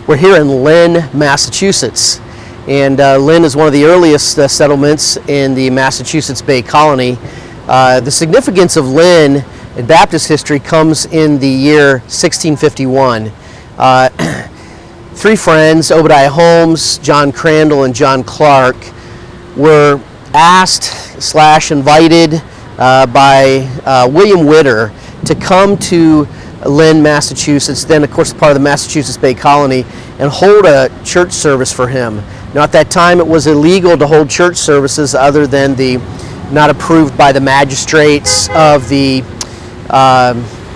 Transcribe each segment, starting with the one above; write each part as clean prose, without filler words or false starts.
We're here in Lynn, Massachusetts. And Lynn is one of the earliest settlements in the Massachusetts Bay Colony. The significance of Lynn in Baptist history comes in the year 1651. Three friends, Obadiah Holmes, John Crandall, and John Clarke, were asked/invited by William Witter to come to Lynn, Massachusetts, then of course part of the Massachusetts Bay Colony, and hold a church service for him. Now at that time it was illegal to hold church services other than the not approved by the magistrates of the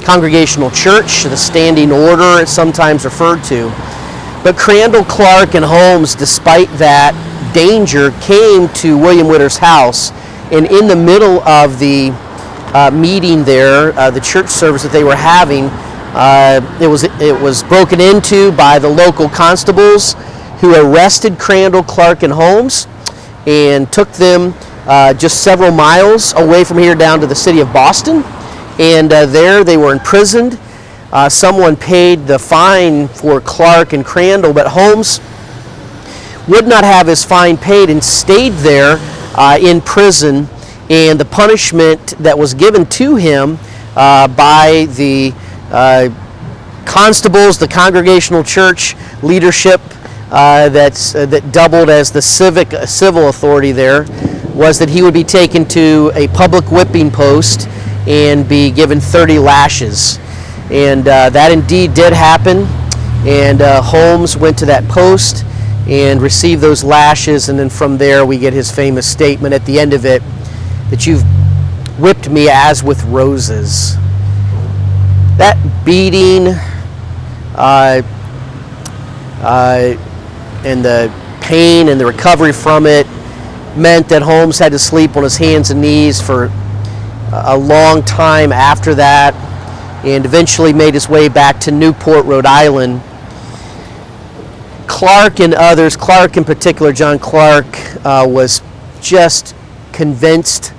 Congregational Church, the standing order it's sometimes referred to. But Crandall, Clarke, and Holmes, despite that danger, came to William Witter's house, and in the middle of the meeting there, the church service that they were having, it was broken into by the local constables, who arrested Crandall, Clarke, and Holmes and took them just several miles away from here down to the city of Boston. And there they were imprisoned. Someone paid the fine for Clarke and Crandall, but Holmes would not have his fine paid and stayed there in prison. And the punishment that was given to him by the constables, the Congregational Church leadership that doubled as the civil authority there, was that he would be taken to a public whipping post and be given 30 lashes. And that indeed did happen. And Holmes went to that post and received those lashes, and then from there we get his famous statement at the end of it, that you've whipped me as with roses. That beating and the pain and the recovery from it meant that Holmes had to sleep on his hands and knees for a long time after that, and eventually made his way back to Newport, Rhode Island. Clarke and others, Clarke in particular, John Clarke, was just convinced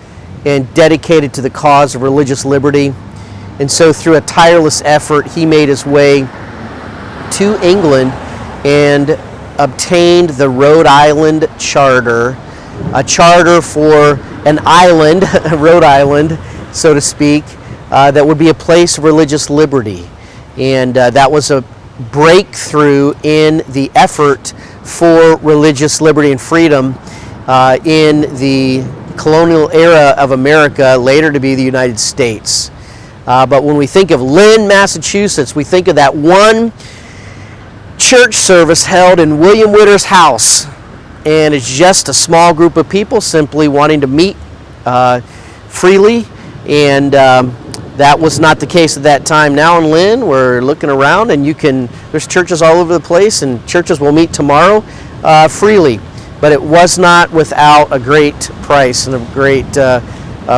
and dedicated to the cause of religious liberty. And so through a tireless effort, he made his way to England and obtained the Rhode Island Charter, a charter for an island, Rhode Island, so to speak, that would be a place of religious liberty. And that was a breakthrough in the effort for religious liberty and freedom in the colonial era of America, later to be the United States. But when we think of Lynn, Massachusetts, we think of that one church service held in William Witter's house. And it's just a small group of people simply wanting to meet freely. And that was not the case at that time. Now in Lynn, we're looking around and there's churches all over the place, and churches will meet tomorrow freely. But it was not without a great price, and a great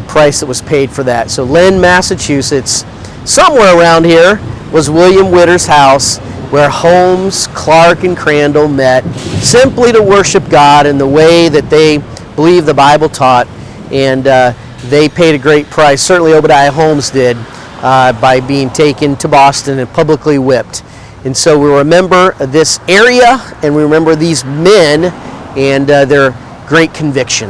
price that was paid for that. So Lynn, Massachusetts, somewhere around here, was William Witter's house, where Holmes, Clarke, and Crandall met simply to worship God in the way that they believe the Bible taught. And they paid a great price. Certainly Obadiah Holmes did, by being taken to Boston and publicly whipped. And so we remember this area, and we remember these men and their great conviction.